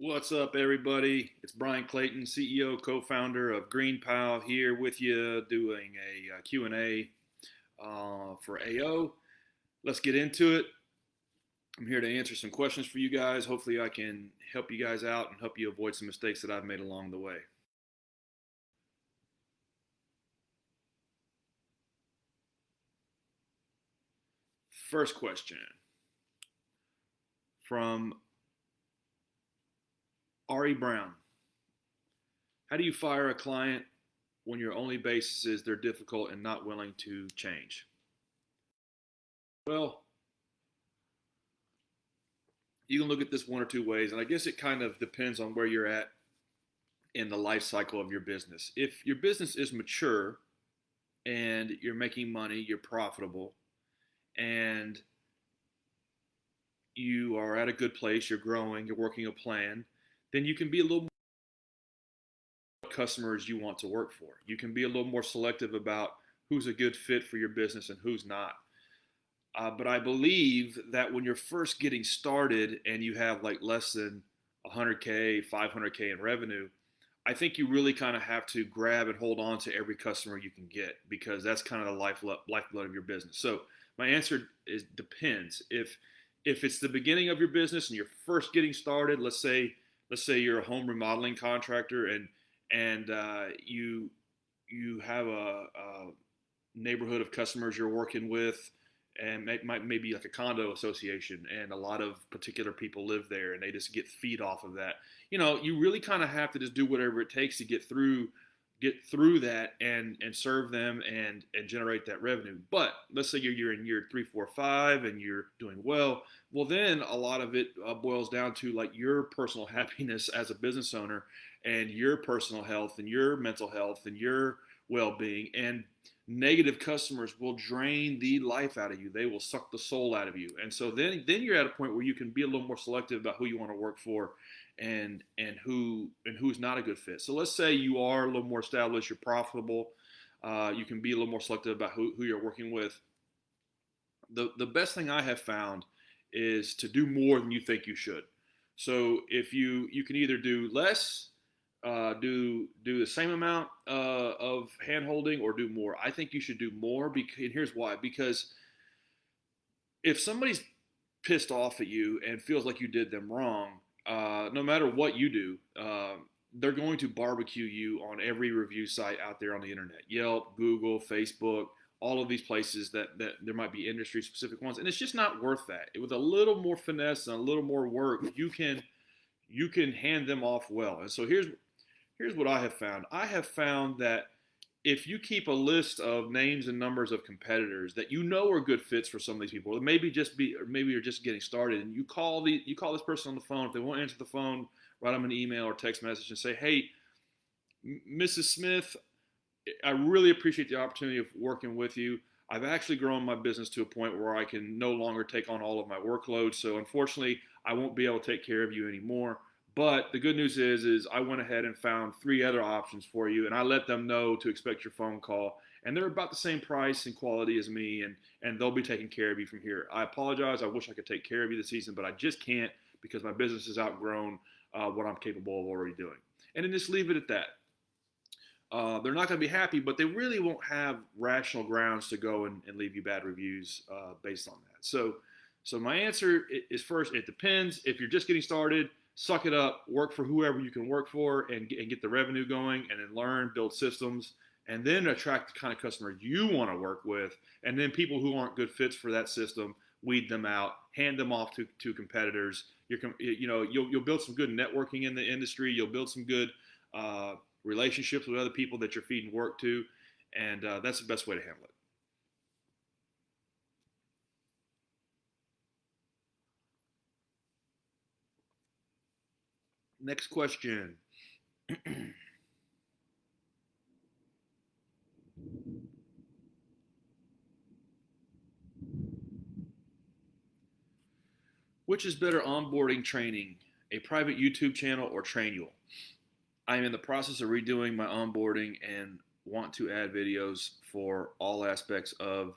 What's up, everybody? It's Bryan Clayton, CEO, co-founder of GreenPow, here with you doing a Q&A for AO. Let's get into it. I'm here to answer some questions for you guys. Hopefully I can help you guys out and help you avoid some mistakes that I've made along the way. First question from Ari Brown. How do you fire a client when your only basis is they're difficult and not willing to change? Well, you can look at this one or two ways, and I guess it kind of depends on where you're at in the life cycle of your business. If your business is mature and you're making money, you're profitable, and you are at a good place, you're growing, you're working a plan, then you can be a little more customers you want to work for. You can be a little more selective about who's a good fit for your business and who's not. But I believe that when you're first getting started and you have like less than 100K, 500K in revenue, I think you really kind of have to grab and hold on to every customer you can get, because that's kind of the lifeblood of your business. So my answer is depends. If it's the beginning of your business and you're first getting started, let's say you're a home remodeling contractor and you have a neighborhood of customers you're working with, and maybe like a condo association, and a lot of particular people live there and they just get feed off of that. You really kind of have to just do whatever it takes to get through that and serve them and generate that revenue. But let's say you're in year 3, 4, 5 and you're doing well. Well, then a lot of it boils down to like your personal happiness as a business owner, and your personal health and your mental health and your well-being. And negative customers will drain the life out of you. They will suck the soul out of you. And so then you're at a point where you can be a little more selective about who you want to work for and who's not a good fit. So let's say you are a little more established, you're profitable, you can be a little more selective about who you're working with. The best thing I have found is to do more than you think you should. So if you can either do less, do the same amount of hand holding, or do more. I think you should do more, and here's why. Because if somebody's pissed off at you and feels like you did them wrong, no matter what you do, they're going to barbecue you on every review site out there on the internet. Yelp, Google, Facebook, all of these places that there might be industry specific ones. And it's just not worth that. With a little more finesse and a little more work, you can hand them off well. And so here's what I have found. I have found that if you keep a list of names and numbers of competitors that you know are good fits for some of these people, or maybe you're just getting started, and you call this person on the phone. If they won't answer the phone, write them an email or text message and say, "Hey, Mrs. Smith, I really appreciate the opportunity of working with you. I've actually grown my business to a point where I can no longer take on all of my workload. So unfortunately, I won't be able to take care of you anymore. But the good news is I went ahead and found 3 other options for you, and I let them know to expect your phone call. And they're about the same price and quality as me, and they'll be taking care of you from here. I apologize. I wish I could take care of you this season, but I just can't, because my business has outgrown what I'm capable of already doing." And then just leave it at that. They're not going to be happy, but they really won't have rational grounds to go and leave you bad reviews based on that. So my answer is, first, it depends. If you're just getting started, suck it up, work for whoever you can work for, and get the revenue going, and then learn, build systems, and then attract the kind of customer you want to work with. And then people who aren't good fits for that system, weed them out, hand them off to competitors. You'll build some good networking in the industry. You'll build some good relationships with other people that you're feeding work to, and that's the best way to handle it. Next question. Which is better onboarding training, a private YouTube channel or trainual? I am in the process of redoing my onboarding and want to add videos for all aspects of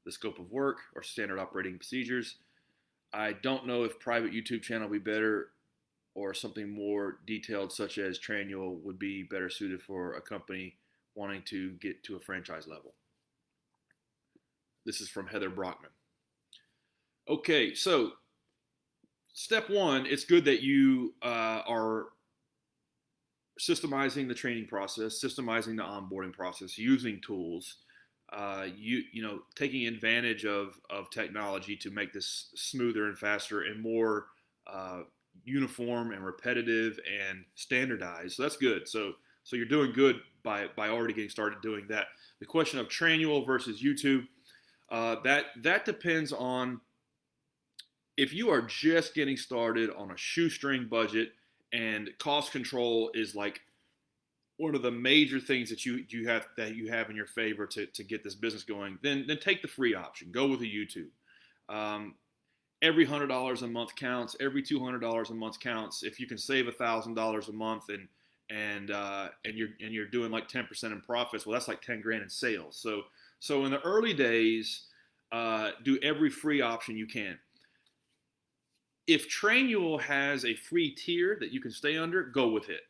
the scope of work or standard operating procedures. I don't know if private YouTube channel will be better or something more detailed such as trainual would be better suited for a company wanting to get to a franchise level. This is from Heather Brockman. Okay, so step one, it's good that you are systemizing the training process, systemizing the onboarding process, using tools, taking advantage of technology to make this smoother and faster and more uniform and repetitive and standardized. So that's good. So you're doing good by already getting started doing that. The question of trainual versus YouTube, that depends on if you are just getting started on a shoestring budget and cost control is like one of the major things that you have in your favor to get this business going, then take the free option. Go with a YouTube. Every $100 a month counts. Every $200 a month counts. If you can save $1,000 a month and you're doing like 10% in profits, well, that's like 10 grand in sales. So in the early days, do every free option you can. If trainual has a free tier that you can stay under, go with it.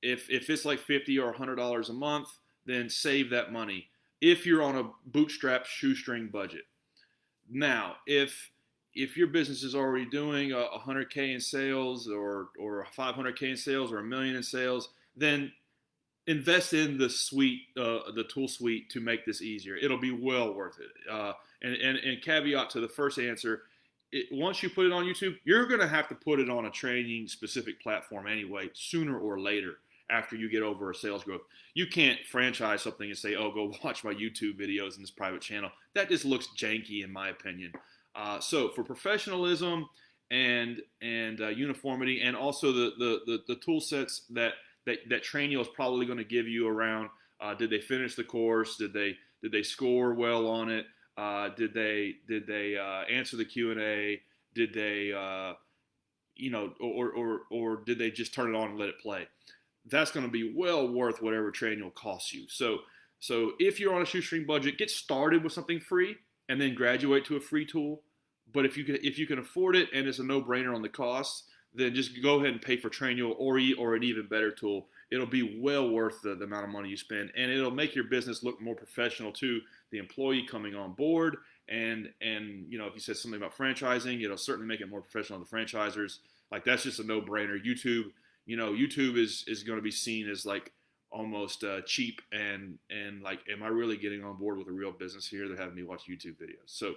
If it's like $50 or $100 a month, then save that money. If you're on a bootstrap shoestring budget. Now, if your business is already doing $100K in sales or $500K in sales or $1 million in sales, then invest in the suite, the tool suite to make this easier. It'll be well worth it. And caveat to the first answer. Once you put it on YouTube, you're going to have to put it on a training specific platform anyway, sooner or later after you get over a sales growth. You can't franchise something and say, oh, go watch my YouTube videos in this private channel. That just looks janky in my opinion. So for professionalism and uniformity, and also the tool sets that trainual is probably going to give you around, did they finish the course? Did they score well on it? Did they answer the Q&A? Did they or did they just turn it on and let it play? That's going to be well worth whatever trainual costs you. So if you're on a shoestring budget, get started with something free and then graduate to a free tool. But if you can afford it and it's a no-brainer on the cost, then just go ahead and pay for trainual or an even better tool. It'll be well worth the amount of money you spend, and it'll make your business look more professional to the employee coming on board. And if you said something about franchising, it'll certainly make it more professional to the franchisers. Like that's just a no-brainer. YouTube is going to be seen as like almost cheap and like, am I really getting on board with a real business here? They're having me watch YouTube videos. So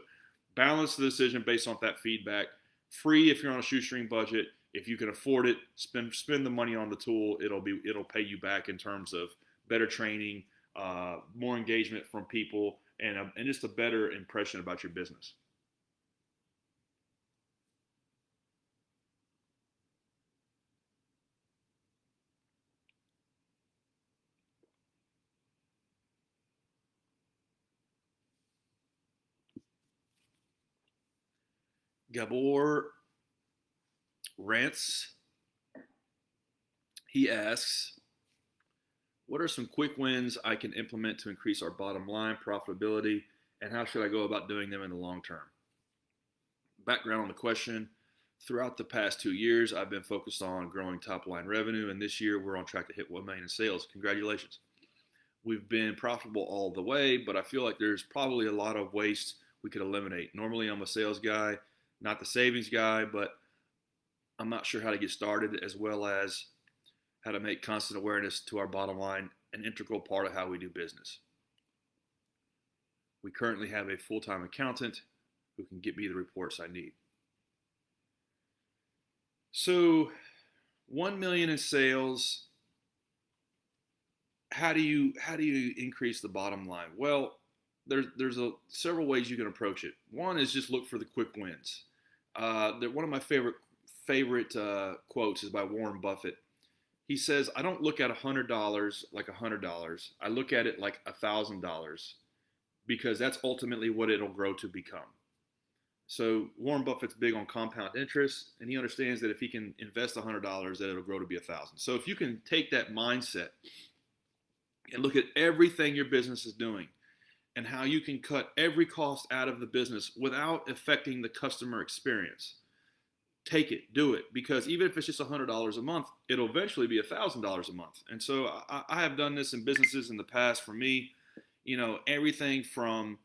balance the decision based on that feedback. Free if you're on a shoestring budget. If you can afford it, spend the money on the tool. It'll pay you back in terms of better training, more engagement from people, and just a better impression about your business. Gabor Rants, he asks, what are some quick wins I can implement to increase our bottom line profitability, and how should I go about doing them in the long term? Background on the question, throughout the past 2 years, I've been focused on growing top line revenue, and this year we're on track to hit 1 million in sales. Congratulations. We've been profitable all the way, but I feel like there's probably a lot of waste we could eliminate. Normally I'm a sales guy, not the savings guy, but I'm not sure how to get started, as well as how to make constant awareness to our bottom line an integral part of how we do business. We currently have a full-time accountant who can get me the reports I need. So 1 million in sales, how do you increase the bottom line? Well, there's several ways you can approach it. One is just look for the quick wins. One of my favorite quotes is by Warren Buffett. He says, I don't look at $100 like $100. I look at it like $1,000, because that's ultimately what it'll grow to become. So Warren Buffett's big on compound interest, and he understands that if he can invest $100, that it'll grow to be $1,000. So if you can take that mindset and look at everything your business is doing and how you can cut every cost out of the business without affecting the customer experience, take it, do it, because even if it's just $100 a month, it'll eventually be $1,000 a month. And so I have done this in businesses in the past. For me, everything from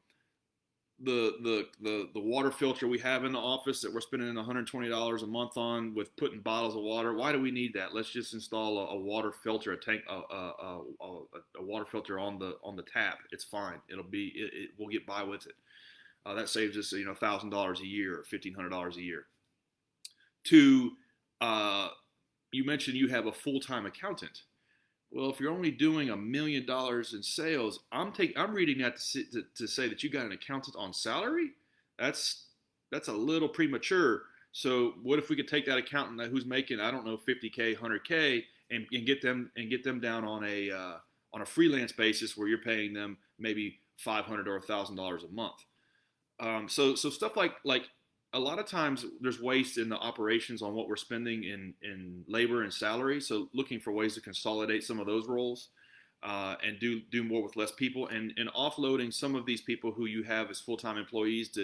the water filter we have in the office that we're spending $120 a month on with putting bottles of water. Why do we need that? Let's just install a water filter, a water filter on the tap. It's fine. We'll get by with it. That saves us $1,000 a year or $1,500 a year. To you mentioned you have a full-time accountant. Well, if you're only doing $1 million in sales, I'm reading that to say that you got an accountant on salary. That's a little premature. So what if we could take that accountant who's making, I don't know, 50K, 100K, and get them down on a freelance basis where you're paying them maybe $500 or $1,000 a month. So stuff like a lot of times there's waste in the operations on what we're spending in labor and salary. So looking for ways to consolidate some of those roles and do more with less people, and offloading some of these people who you have as full-time employees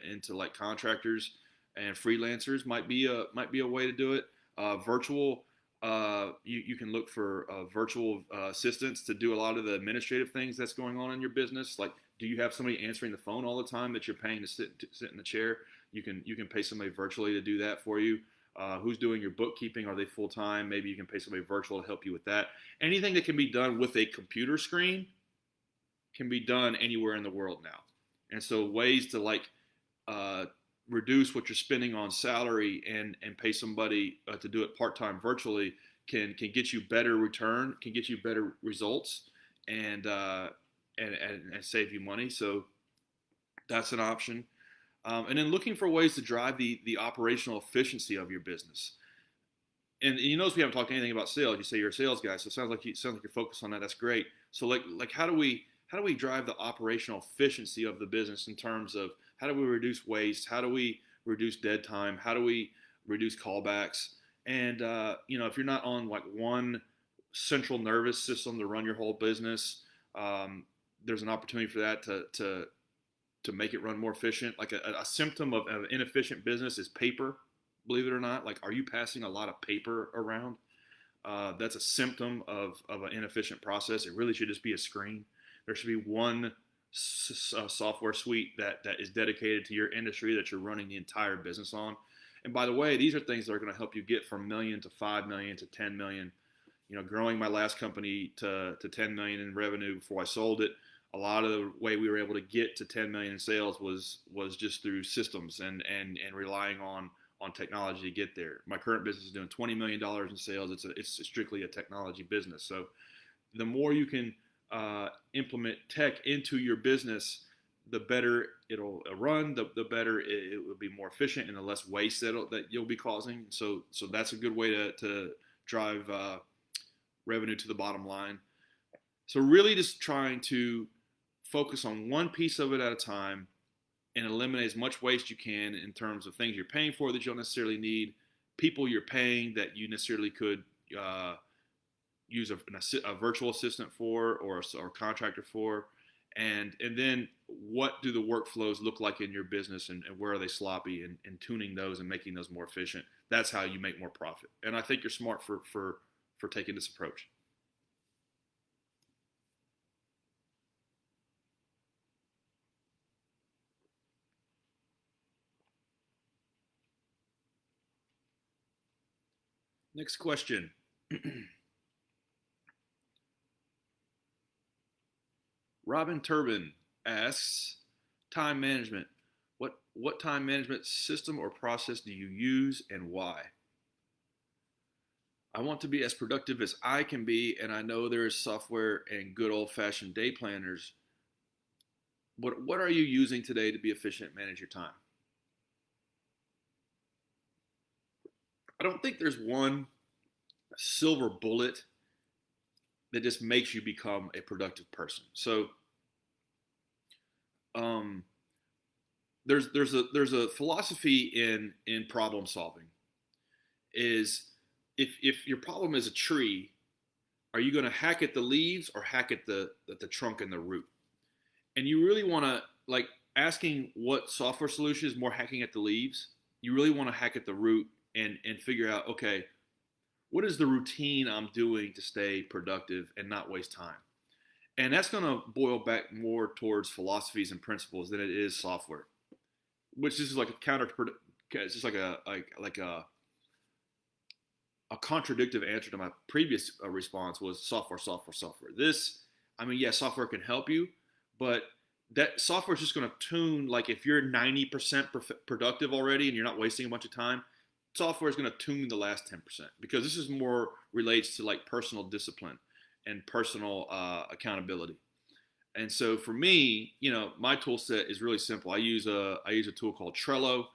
into like contractors and freelancers might be a way to do it. Virtual, you can look for virtual assistants to do a lot of the administrative things that's going on in your business. Like, do you have somebody answering the phone all the time that you're paying to sit in the chair? You can pay somebody virtually to do that for you. Who's doing your bookkeeping? Are they full time? Maybe you can pay somebody virtual to help you with that. Anything that can be done with a computer screen can be done anywhere in the world now. And so ways to reduce what you're spending on salary and pay somebody to do it part time virtually can get you better return, can get you better results, and save you money. So that's an option. And then looking for ways to drive the operational efficiency of your business. And you notice we haven't talked anything about sales. You say you're a sales guy, so it sounds like you're focused on that. That's great. So like how do we drive the operational efficiency of the business in terms of how do we reduce waste? How do we reduce dead time? How do we reduce callbacks? And if you're not on like one central nervous system to run your whole business, there's an opportunity for that to make it run more efficient. Like a symptom of an inefficient business is paper, believe it or not. Like, are you passing a lot of paper around? That's a symptom of an inefficient process. It really should just be a screen. There should be one software suite that is dedicated to your industry that you're running the entire business on. And by the way, these are things that are going to help you get from $1 million to $5 million to $10 million. Growing my last company to $10 million in revenue before I sold it, a lot of the way we were able to get to 10 million in sales was just through systems and relying on technology to get there. My current business is doing $20 million in sales. It's strictly a technology business. So the more you can implement tech into your business, the better it'll run, the better it will be more efficient, and the less waste that you'll be causing. So that's a good way to drive revenue to the bottom line. So really just trying to focus on one piece of it at a time and eliminate as much waste you can in terms of things you're paying for that you don't necessarily need, people you're paying that you necessarily could use a virtual assistant for or a contractor for, and then what do the workflows look like in your business and where are they sloppy, and tuning those and making those more efficient. That's how you make more profit. And I think you're smart for taking this approach. Next question. Robin Turbin asks, time management. What time management system or process do you use and why? I want to be as productive as I can be, and I know there is software and good old-fashioned day planners. What are you using today to be efficient and manage your time? I don't think there's one silver bullet that just makes you become a productive person. So there's a philosophy in problem solving is if your problem is a tree, are you going to hack at the leaves or hack at the trunk and the root? And you really want to, like, asking what software solution is more hacking at the leaves. You really want to hack at the root and figure out, okay, what is the routine I'm doing to stay productive and not waste time? And that's going to boil back more towards philosophies and principles than it is software, which is like a counter. It's just like a contradictive answer to my previous response was software, software, software. I mean, yeah, software can help you, but that software is just going to tune. Like if you're 90% productive already and you're not wasting a bunch of time, software is going to tune the last 10% because this is more relates to like personal discipline and personal accountability. And so for me, my tool set is really simple. I use a tool called Trello,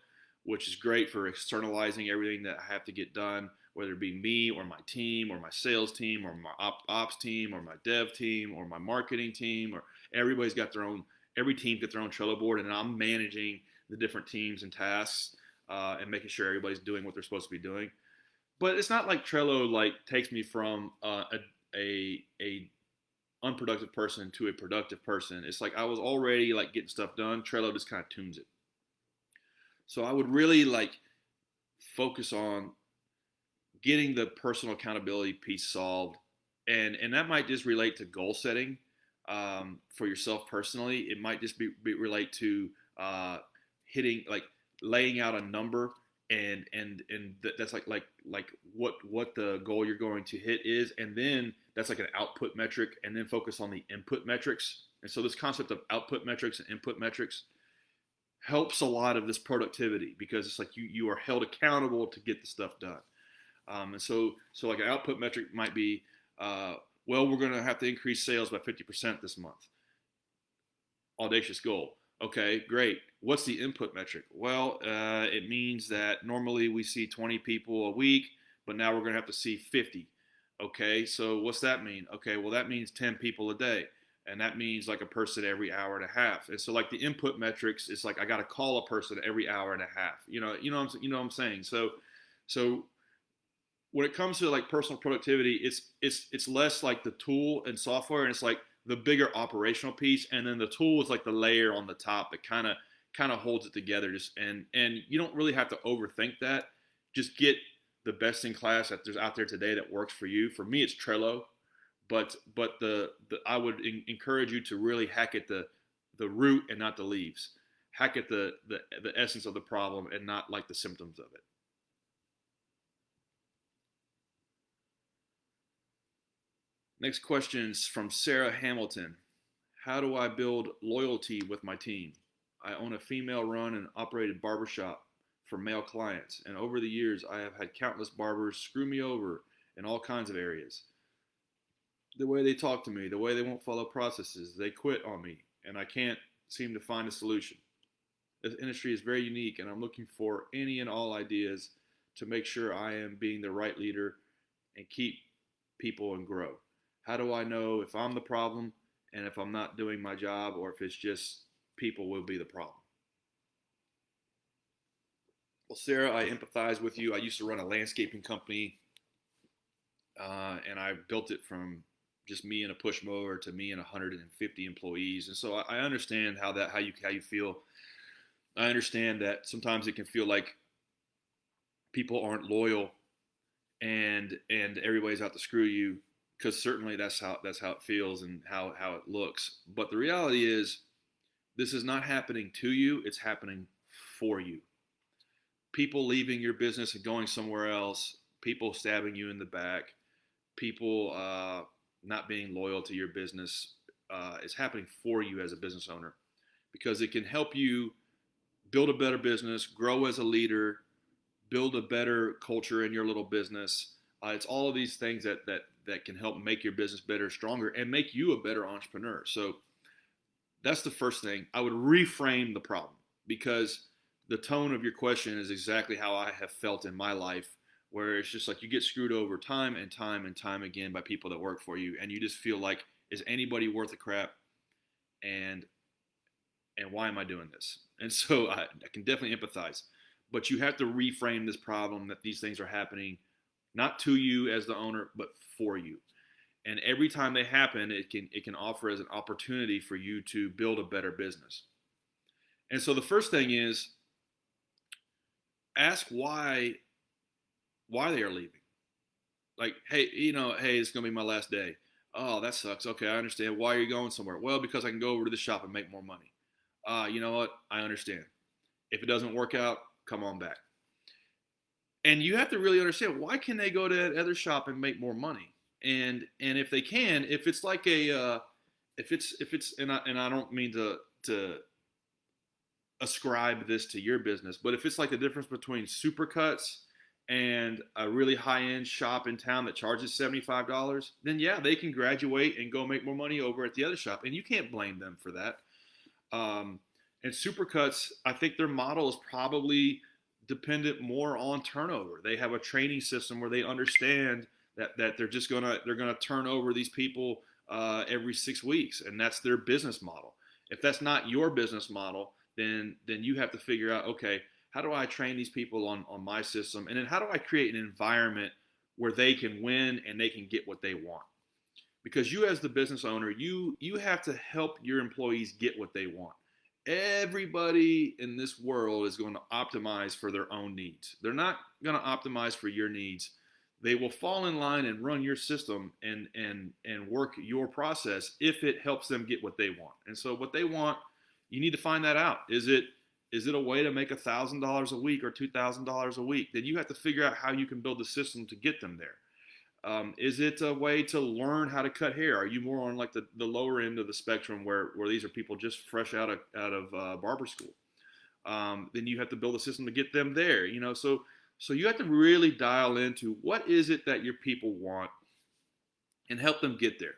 which is great for externalizing everything that I have to get done, whether it be me or my team or my sales team or my ops team or my dev team or my marketing team, or every team's got their own Trello board, and I'm managing the different teams and tasks and making sure everybody's doing what they're supposed to be doing. But it's not like Trello like takes me from a unproductive person to a productive person. It's like I was already like getting stuff done. Trello just kind of tunes it. So I would really like focus on getting the personal accountability piece solved, and that might just relate to goal setting for yourself personally. It might just be relate to hitting like laying out a number and that's like what the goal you're going to hit is, and then that's like an output metric, and then focus on the input metrics. And so this concept of output metrics and input metrics helps a lot of this productivity because it's like you are held accountable to get the stuff done. And so like an output metric might be, well, we're going to have to increase sales by 50% this month. Audacious goal. Okay, great. What's the input metric? Well, it means that normally we see 20 people a week, but now we're going to have to see 50. Okay, so what's that mean? Okay, well, that means 10 people a day. And that means like a person every hour and a half. And so like the input metrics, it's like I got to call a person every hour and a half. You know what I'm saying? So when it comes to like personal productivity, it's less like the tool and software, and it's like the bigger operational piece, and then the tool is like the layer on the top that kind of holds it together. And you don't really have to overthink that. Just get the best in class that there's out there today that works for you. For me, it's Trello. But I would encourage you to really hack at the root and not the leaves. Hack at the essence of the problem and not like the symptoms of it. Next question is from Sarah Hamilton. How do I build loyalty with my team? I own a female-run and operated barbershop for male clients, and over the years I have had countless barbers screw me over in all kinds of areas. The way they talk to me, the way they won't follow processes, they quit on me, and I can't seem to find a solution. This industry is very unique, and I'm looking for any and all ideas to make sure I am being the right leader and keep people and grow. How do I know if I'm the problem and if I'm not doing my job, or if it's just people will be the problem? Well, Sarah, I empathize with you. I used to run a landscaping company, and I built it from just me and a push mower to me and 150 employees. And so I understand how you feel. I understand that sometimes it can feel like people aren't loyal and everybody's out to screw you, because certainly that's how it feels and how it looks. But the reality is this is not happening to you, it's happening for you. People leaving your business and going somewhere else, people stabbing you in the back, people not being loyal to your business is happening for you as a business owner, because it can help you build a better business, grow as a leader, build a better culture in your little business. It's all of these things that can help make your business better, stronger, and make you a better entrepreneur. So that's the first thing. I would reframe the problem, because the tone of your question is exactly how I have felt in my life, where it's just like you get screwed over time and time and time again by people that work for you, and you just feel like, is anybody worth a crap? And why am I doing this? And so I can definitely empathize, but you have to reframe this problem that these things are happening not to you as the owner, but for you. And every time they happen, it can offer as an opportunity for you to build a better business. And so the first thing is, ask why why they are leaving. Like, hey, hey, it's gonna be my last day. Oh, that sucks. Okay, I understand. Why are you going somewhere? Well, because I can go over to the shop and make more money. You know what? I understand. If it doesn't work out, come on back. And you have to really understand, why can they go to that other shop and make more money? And if they can, if it's like a if it's and I don't mean to ascribe this to your business, but if it's like the difference between Supercuts and a really high end shop in town that charges $75, then yeah, they can graduate and go make more money over at the other shop, and you can't blame them for that. Um, and Supercuts, I think their model is probably dependent more on turnover. They have a training system where they understand that they're gonna turn over these people every 6 weeks, and that's their business model. If that's not your business model, then you have to figure out, okay, how do I train these people on my system, and then how do I create an environment where they can win and they can get what they want? Because you, as the business owner, you have to help your employees get what they want. Everybody in this world is going to optimize for their own needs. They're not going to optimize for your needs. They will fall in line and run your system and work your process if it helps them get what they want. And so what they want, you need to find that out. Is it a way to make $1,000 a week or $2,000 a week? Then you have to figure out how you can build the system to get them there. Is it a way to learn how to cut hair? Are you more on like the lower end of the spectrum where these are people just fresh out of barber school? Then you have to build a system to get them there. So you have to really dial into what is it that your people want and help them get there.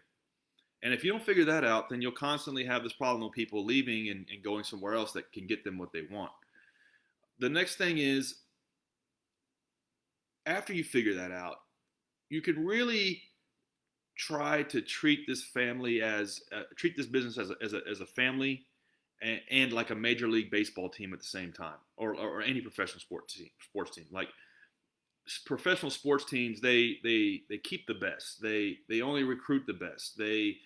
And if you don't figure that out, then you'll constantly have this problem of people leaving and going somewhere else that can get them what they want. The next thing is, after you figure that out, you can really try to treat this business as a family, and like a major league baseball team at the same time, or any professional sports team. Like professional sports teams, they keep the best. They only recruit the best. They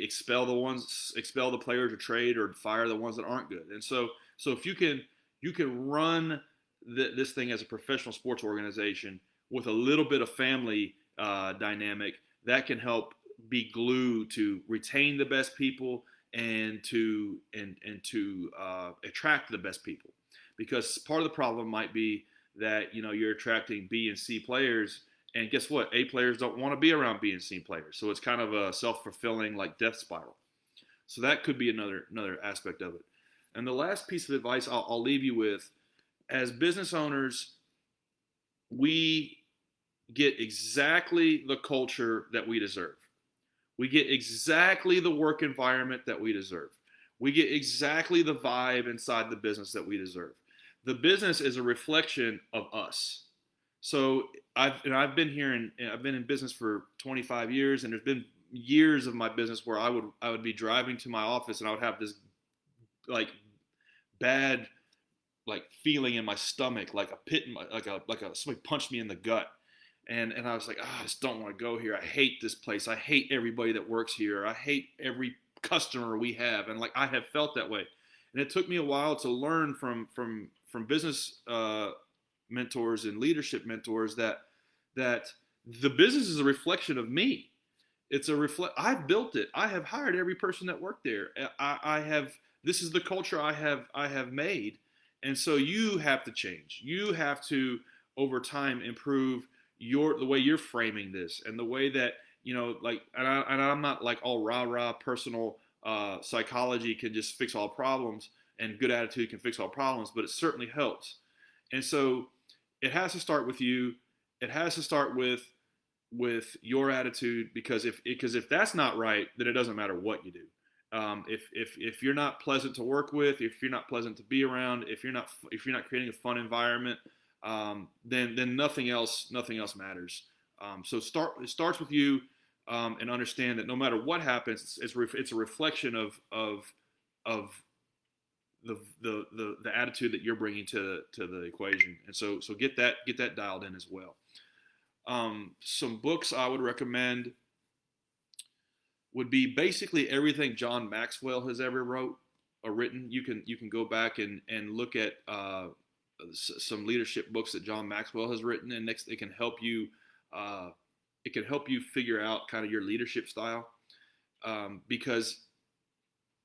expel the players, or trade or fire the ones that aren't good. And so if you can run this thing as a professional sports organization with a little bit of family dynamic, that can help be glue to retain the best people and to attract the best people. Because part of the problem might be that you're attracting B and C players, and guess what? A players don't want to be around B and C players, so it's kind of a self-fulfilling like death spiral. So that could be another aspect of it. And the last piece of advice I'll leave you with: as business owners, we get exactly the culture that we deserve. We get exactly the work environment that we deserve. We get exactly the vibe inside the business that we deserve. The business is a reflection of us. So I've been in business for 25 years, and there's been years of my business where I would be driving to my office, and I would have this like bad like feeling in my stomach, like a pit in my, like a somebody punched me in the gut. And I was like, I just don't want to go here. I hate this place. I hate everybody that works here. I hate every customer we have. And like, I have felt that way. And it took me a while to learn from business mentors and leadership mentors that the business is a reflection of me. It's I've built it. I have hired every person that worked there. I have. This is the culture I have made. And so you have to change. You have to, over time, improve the way you're framing this, and the way that like, and I'm not like all rah personal psychology can just fix all problems, and good attitude can fix all problems, but it certainly helps. And so it has to start with you. It has to start with your attitude, because if that's not right, then it doesn't matter what you do. If you're not pleasant to work with, if you're not pleasant to be around, if you're not creating a fun environment, then nothing else matters. So it starts with you, and understand that no matter what happens, it's a reflection of the attitude that you're bringing to the equation. And so get that dialed in as well. Some books I would recommend would be basically everything John Maxwell has ever written. You can go back and look at some leadership books that John Maxwell has written, and next it can help you figure out kind of your leadership style, because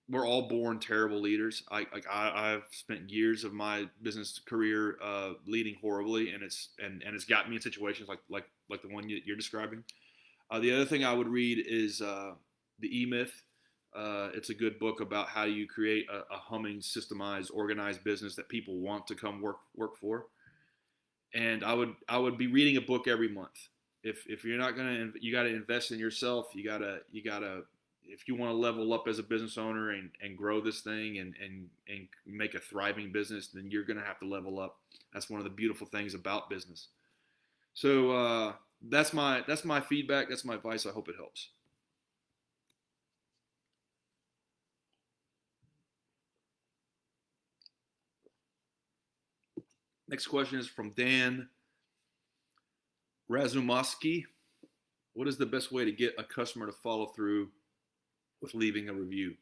we're all born terrible leaders. I've spent years of my business career leading horribly, and it's gotten me in situations like the one you're describing. The other thing I would read is the E Myth. It's a good book about how you create a humming, systemized, organized business that people want to come work for. And I would be reading a book every month. If you're not gonna, you got to invest in yourself. You gotta if you want to level up as a business owner and grow this thing and make a thriving business, then you're gonna have to level up. That's one of the beautiful things about business. So that's my feedback. That's my advice. I hope it helps. Next question is from Dan Razumovsky. What is the best way to get a customer to follow through with leaving a review?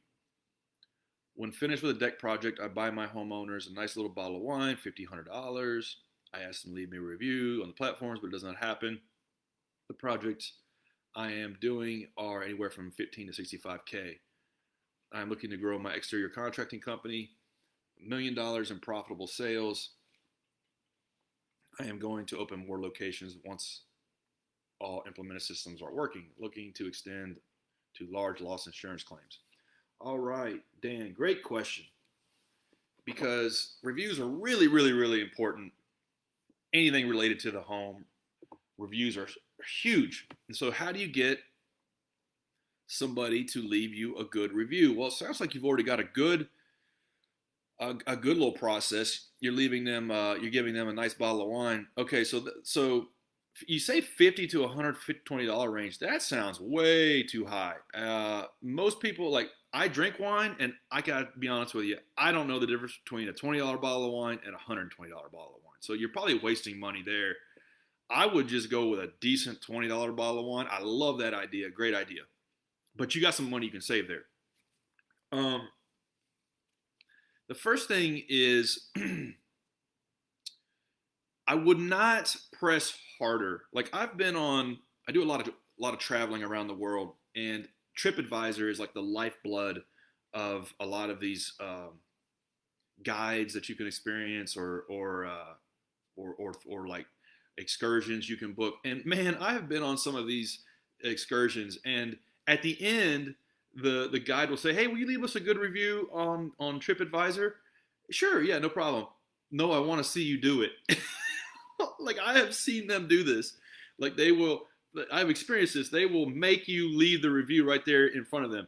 When finished with a deck project, I buy my homeowners a nice little bottle of wine, $1,500. I ask them to leave me a review on the platforms, but it does not happen. The projects I am doing are anywhere from 15 to 65K. I'm looking to grow my exterior contracting company, $1 million in profitable sales. I am going to open more locations once all implemented systems are working, looking to extend to large loss insurance claims. All right, Dan, great question. Because reviews are really, really, really important. Anything related to the home, reviews are huge. And so how do you get somebody to leave you a good review? Well, it sounds like you've already got a good little process. You're leaving them, you're giving them a nice bottle of wine. Okay, so you say $50 to $120 range. That sounds way too high. Most people, like, I drink wine, and I gotta be honest with you, I don't know the difference between a $20 bottle of wine and a $120 bottle of wine. So you're probably wasting money there. I would just go with a decent $20 bottle of wine. I love that idea. Great idea. But you got some money you can save there. The first thing is I would not press harder. Like, I do a lot of traveling around the world, and TripAdvisor is like the lifeblood of a lot of these guides that you can experience or like excursions you can book. And man, I have been on some of these excursions, and at the end, the guide will say, "Hey, will you leave us a good review on TripAdvisor?" Sure, yeah, no problem. No, I want to see you do it. Like, I have seen them do this. Like, I've experienced this. They will make you leave the review right there in front of them.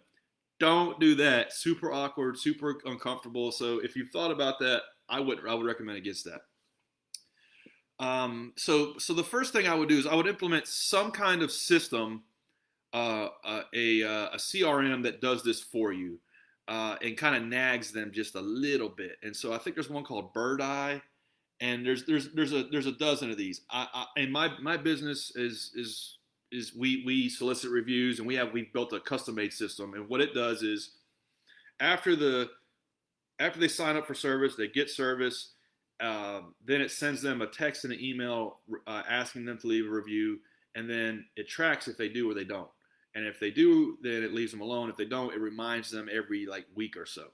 Don't do that. Super awkward, super uncomfortable. So if you've thought about that, I would recommend against that. So the first thing I would do is I would implement some kind of system, a CRM that does this for you, and kind of nags them just a little bit. And so I think there's one called Bird Eye, and there's a dozen of these. And my business is we solicit reviews, and we've built a custom made system. And what it does is after they sign up for service, they get service. Then it sends them a text and an email asking them to leave a review, and then it tracks if they do or they don't. And if they do, then it leaves them alone. If they don't, it reminds them every week or so.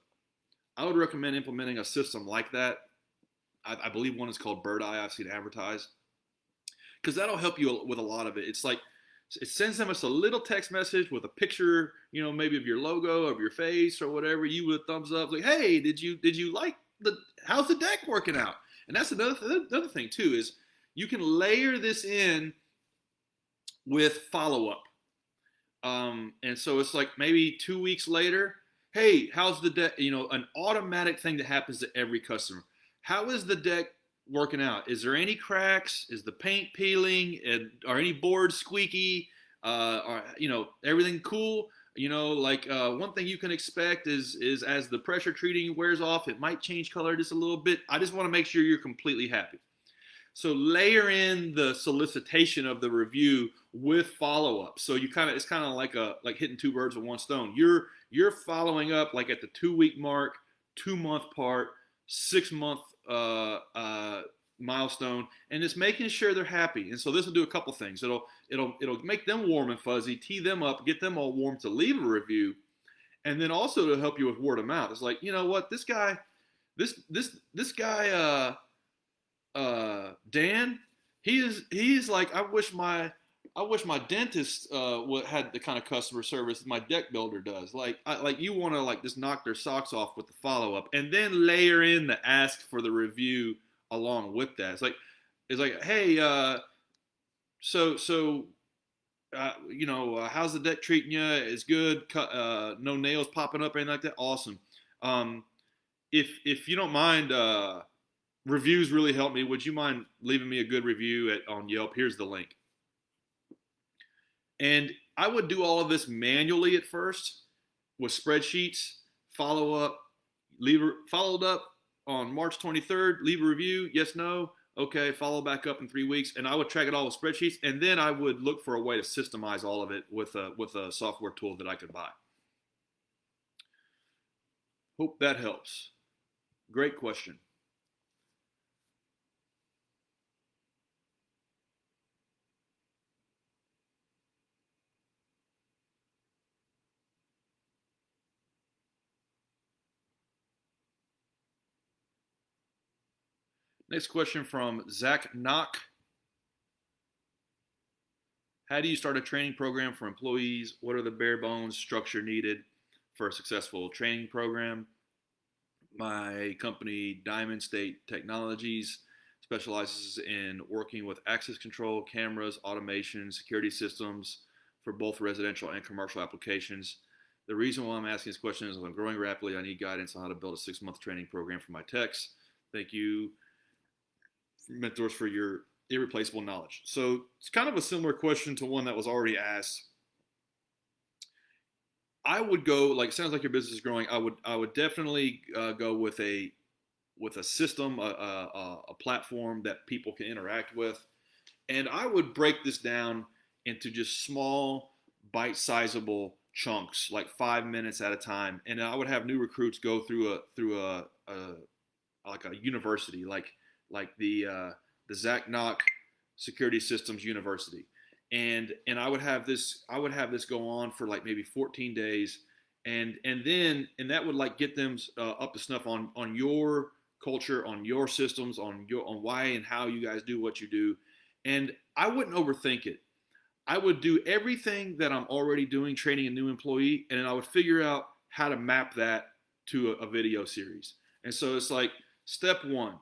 I would recommend implementing a system like that. I believe one is called Bird Eye. I've seen advertised, because that'll help you with a lot of it. It's like it sends them a little text message with a picture, maybe of your logo, of your face, or whatever. You with a thumbs up, like, "Hey, did you like how's the deck working out?" And that's another thing too, is you can layer this in with follow up. And so it's like maybe 2 weeks later, "Hey, how's the deck?" An automatic thing that happens to every customer. "How is the deck working out? Is there any cracks? Is the paint peeling? And are any boards squeaky? Are everything cool?" One thing you can expect is as the pressure treating wears off, it might change color just a little bit. I just want to make sure you're completely happy. So layer in the solicitation of the review with follow-up. So it's kind of like hitting two birds with one stone. You're following up like at the 2 week mark, 2 month part, 6 month milestone, and it's making sure they're happy. And so this will do a couple things. It'll make them warm and fuzzy, tee them up, get them all warm to leave a review, and then also to help you with word of mouth. It's like, you know what, this guy, this guy, Dan, he's like, I wish my dentist had the kind of customer service my deck builder does. Like you want to like just knock their socks off with the follow up, and then layer in the ask for the review along with that. It's like, hey, how's the deck treating you? It's good. No nails popping up or anything like that. Awesome. If you don't mind, reviews really help me. Would you mind leaving me a good review on Yelp? Here's the link. And I would do all of this manually at first with spreadsheets, followed up on March 23rd, leave a review, yes, no, okay, follow back up in 3 weeks, and I would track it all with spreadsheets, and then I would look for a way to systemize all of it with a software tool that I could buy. Hope that helps. Great question. Next question from Zach Knock. How do you start a training program for employees? What are the bare bones structure needed for a successful training program? My company, Diamond State Technologies, specializes in working with access control, cameras, automation, security systems for both residential and commercial applications. The reason why I'm asking this question is I'm growing rapidly. I need guidance on how to build a 6-month training program for my techs. Thank you, mentors, for your irreplaceable knowledge. So it's kind of a similar question to one that was already asked. I would go, like, sounds like your business is growing. I would definitely go with a system, a platform that people can interact with, and I would break this down into just small, bite-sizable chunks, like 5 minutes at a time. And I would have new recruits go through a university, like the Zach Knock Security Systems University. And I would have this go on for like maybe 14 days, and that would like get them up to snuff on your culture, on your systems, on why and how you guys do what you do. And I wouldn't overthink it. I would do everything that I'm already doing, training a new employee, and then I would figure out how to map that to a video series. And so it's like, step one,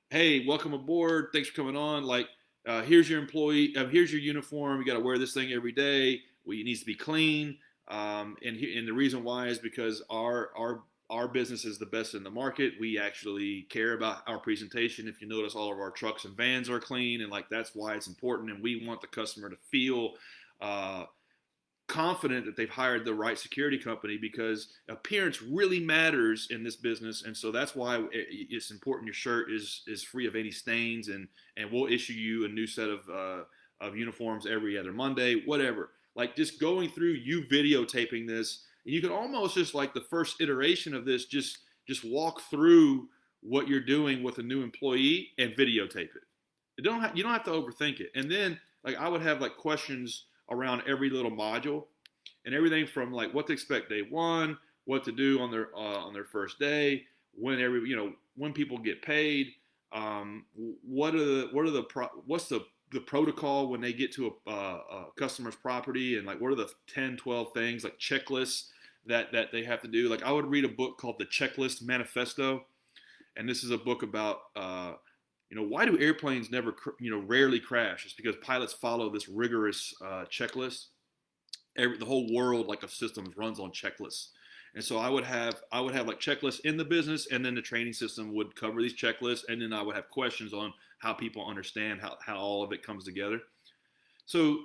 hey, welcome aboard. Thanks for coming on. Like, here's your employee. Here's your uniform. You got to wear this thing every day. Well, it needs to be clean. And the reason why is because our business is the best in the market. We actually care about our presentation. If you notice, all of our trucks and vans are clean, and like that's why it's important. And we want the customer to feel confident that they've hired the right security company, because appearance really matters in this business. And so that's why it's important your shirt is free of any stains, and we'll issue you a new set of uniforms every other Monday, whatever. Like, just going through, you videotaping this, and you can almost just like the first iteration of this, just walk through what you're doing with a new employee and videotape it. You don't have to overthink it. And then like I would have like questions around every little module, and everything from like what to expect day one, what to do on their first day, when people get paid, what's the protocol when they get to a customer's property, and like what are the 10, 12 things, like checklists that they have to do. Like, I would read a book called The Checklist Manifesto, and this is a book about why do airplanes rarely crash? It's because pilots follow this rigorous checklist. The whole world, like, of systems runs on checklists. And so I would have like checklists in the business, and then the training system would cover these checklists, and then I would have questions on how people understand how all of it comes together. So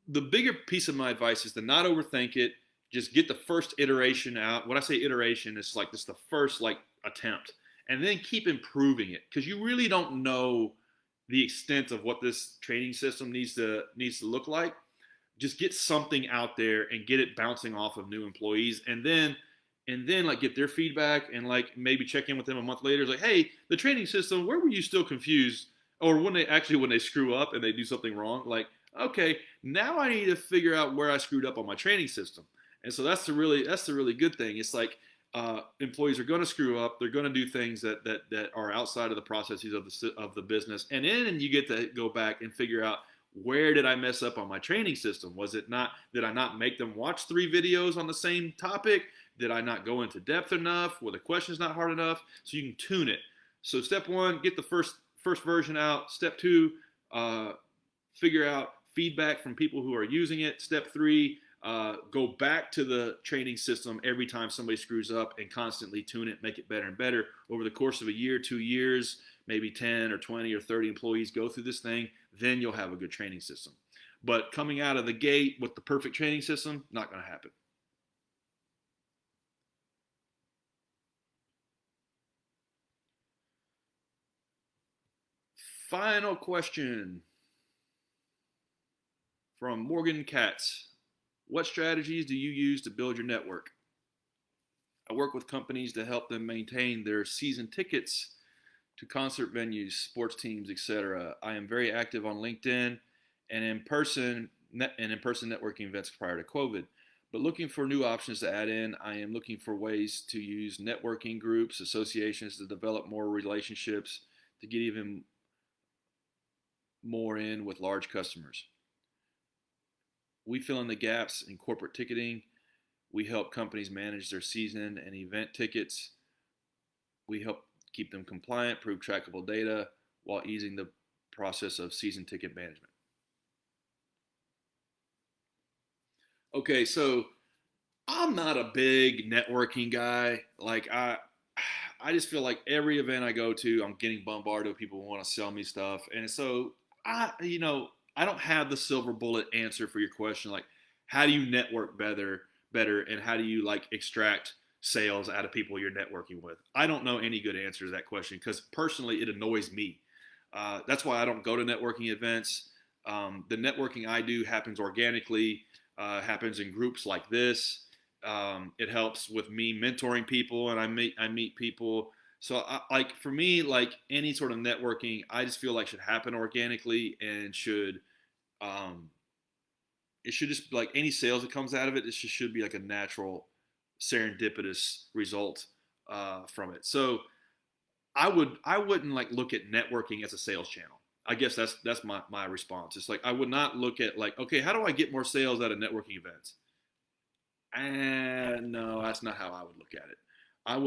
the bigger piece of my advice is to not overthink it. Just get the first iteration out. When I say iteration, it's like this the first like attempt, and then keep improving it, because you really don't know the extent of what this training system needs to look like. Just get something out there and get it bouncing off of new employees, and then and then like get their feedback and like maybe check in with them a month later. It's like, hey, the training system, where were you still confused? Or when they screw up and they do something wrong, like, okay, now I need to figure out where I screwed up on my training system. And so that's the really good thing. It's like employees are going to screw up. They're going to do things that are outside of the processes of the business, and then you get to go back and figure out, where did I mess up on my training system? Was it not, did I not make them watch 3 videos on the same topic? Did I not go into depth enough? Were the questions not hard enough? So you can tune it. So step 1, get the first version out. Step 2, figure out feedback from people who are using it. Step 3, go back to the training system every time somebody screws up and constantly tune it, make it better and better. Over the course of a year, 2 years, maybe 10 or 20 or 30 employees go through this thing, then you'll have a good training system. But coming out of the gate with the perfect training system, not going to happen. Final question from Morgan Katz. What strategies do you use to build your network? I work with companies to help them maintain their season tickets to concert venues, sports teams, etc. I am very active on LinkedIn and in-person networking events prior to COVID. But looking for new options to add in, I am looking for ways to use networking groups, associations to develop more relationships, to get even more in with large customers. We fill in the gaps in corporate ticketing. We help companies manage their season and event tickets. We help keep them compliant, prove trackable data, while easing the process of season ticket management. Okay, so I'm not a big networking guy. Like I just feel like every event I go to, I'm getting bombarded with people who want to sell me stuff, and so I don't have the silver bullet answer for your question. Like, how do you network better, and how do you like extract sales out of people you're networking with? I don't know any good answer to that question because personally, it annoys me. That's why I don't go to networking events. The networking I do happens organically, happens in groups like this. It helps with me mentoring people, and I meet people. So like for me, like any sort of networking, I just feel like should happen organically and it should just like any sales that comes out of it, it should be like a natural serendipitous result from it. So I wouldn't like look at networking as a sales channel. I guess that's my response. It's like I would not look at like, okay, how do I get more sales out of networking events? And no, that's not how I would look at it. I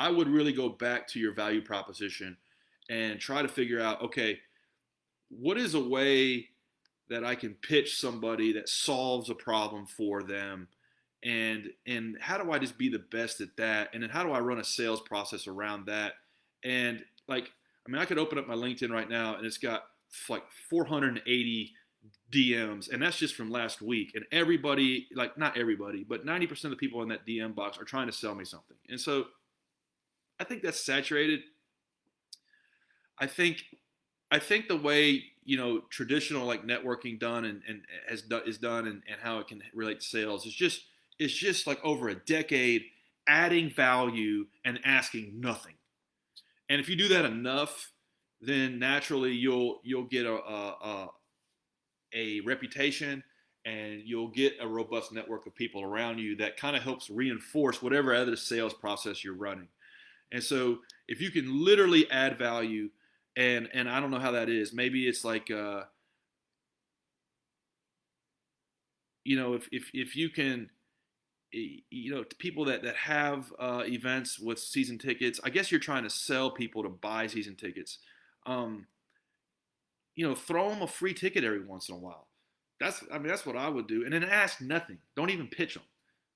would really go back to your value proposition and try to figure out, okay, what is a way that I can pitch somebody that solves a problem for them, and how do I just be the best at that, and then how do I run a sales process around that? And like, I mean, I could open up my LinkedIn right now and it's got like 480 DMs, and that's just from last week. And everybody, like not everybody, but 90% of the people in that DM box are trying to sell me something. And so I think that's saturated. I think I think the way traditional like networking done and is done and how it can relate to sales is just like over a decade adding value and asking nothing. And if you do that enough, then naturally you'll get a reputation, and you'll get a robust network of people around you that kind of helps reinforce whatever other sales process you're running. And so if you can literally add value, and I don't know how that is, maybe it's like if you can, people that have events with season tickets, I guess you're trying to sell people to buy season tickets. Um, throw them a free ticket every once in a while. That's what I would do. And then ask nothing. Don't even pitch them.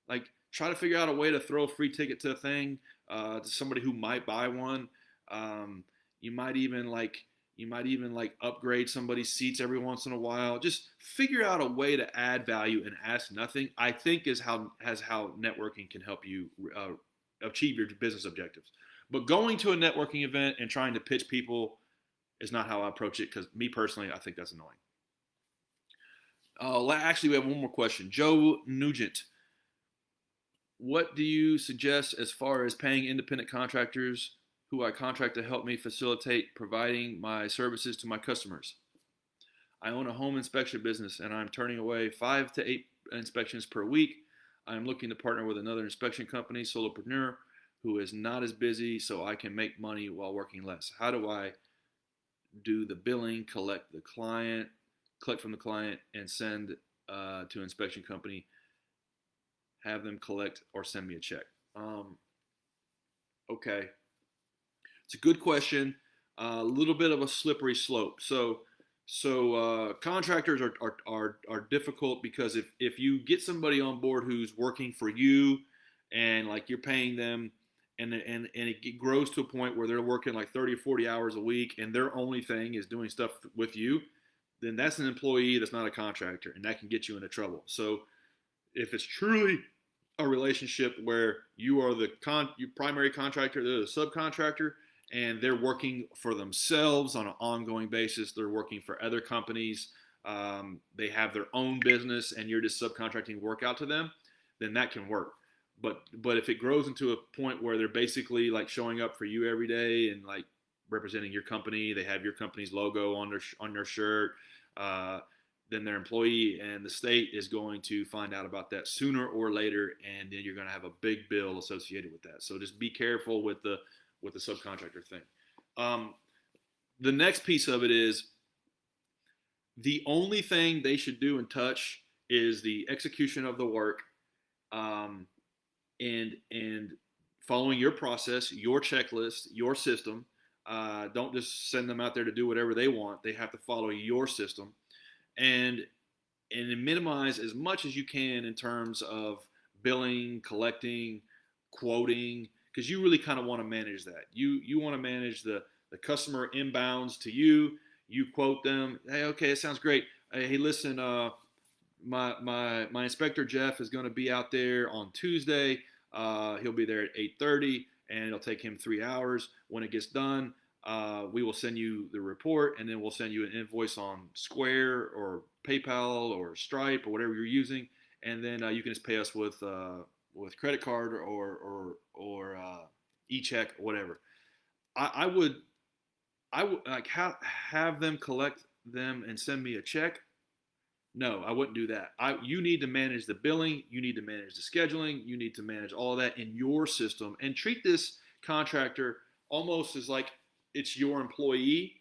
Like, try to figure out a way to throw a free ticket to a thing to somebody who might buy one. You might even like upgrade somebody's seats every once in a while. Just figure out a way to add value and ask nothing. I think is how networking can help you achieve your business objectives. But going to a networking event and trying to pitch people is not how I approach it, because me personally, I think that's annoying. Actually, we have one more question. Joe Nugent. what do you suggest as far as paying independent contractors who I contract to help me facilitate providing my services to my customers? I own a home inspection business and I'm turning away 5 to 8 inspections per week. I'm looking to partner with another inspection company, solopreneur, who is not as busy so I can make money while working less. How do I do the billing, collect from the client and send to inspection company, have them collect or send me a check? Okay, it's a good question. A little bit of a slippery slope. So contractors are difficult because if you get somebody on board who's working for you and like you're paying them and it grows to a point where they're working like 30 or 40 hours a week and their only thing is doing stuff with you, then that's an employee that's not a contractor, and that can get you into trouble. So if it's truly a relationship where you are the your primary contractor, they're the subcontractor, and they're working for themselves on an ongoing basis. They're working for other companies. They have their own business, and you're just subcontracting work out to them. Then that can work. But if it grows into a point where they're basically like showing up for you every day and like representing your company, they have your company's logo on their shirt. Then their employee and the state is going to find out about that sooner or later, and then you're going to have a big bill associated with that. So just be careful with the subcontractor thing. The next piece of it is the only thing they should do and touch is the execution of the work, and following your process, your checklist, your system. Don't just send them out there to do whatever they want. They have to follow your system, and minimize as much as you can in terms of billing, collecting, quoting, because you really kind of want to manage that. You want to manage the customer inbounds to you. You quote them. Hey, okay, it sounds great. Hey, listen, my inspector Jeff is going to be out there on Tuesday. He'll be there at 8:30, and it'll take him 3 hours. When it gets done, we will send you the report, and then we'll send you an invoice on Square or PayPal or Stripe or whatever you're using, and then you can just pay us with credit card or e-check or whatever. I would like have them collect them and send me a check. No, I wouldn't do that. You need to manage the billing. You need to manage the scheduling. You need to manage all of that in your system and treat this contractor almost as like it's your employee,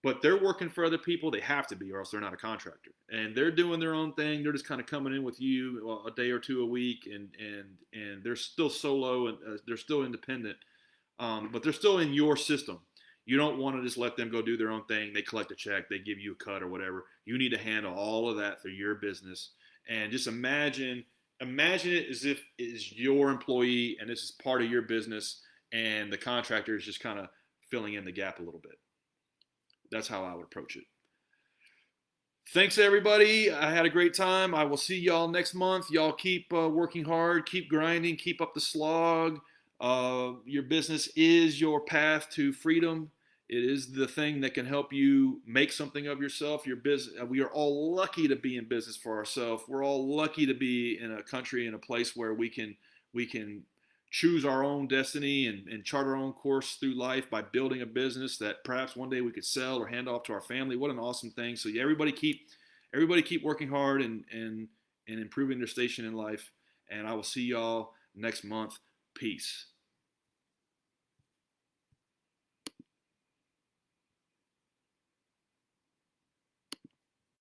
but they're working for other people. They have to be, or else they're not a contractor. And they're doing their own thing. They're just kind of coming in with you a day or two a week, and they're still solo and they're still independent, but they're still in your system. You don't want to just let them go do their own thing. They collect a check, they give you a cut or whatever. You need to handle all of that through your business. And just imagine it as if it is your employee and this is part of your business, and the contractor is just kind of filling in the gap a little bit. That's how I would approach it. Thanks, everybody. I had a great time. I will see y'all next month. Y'all keep working hard, keep grinding, keep up the slog. Your business is your path to freedom. It is the thing that can help you make something of yourself. Your business. We are all lucky to be in business for ourselves. We're all lucky to be in a country, in a place where we can choose our own destiny and chart our own course through life by building a business that perhaps one day we could sell or hand off to our family. What an awesome thing. So yeah, everybody keep working hard and improving their station in life. And I will see y'all next month. Peace.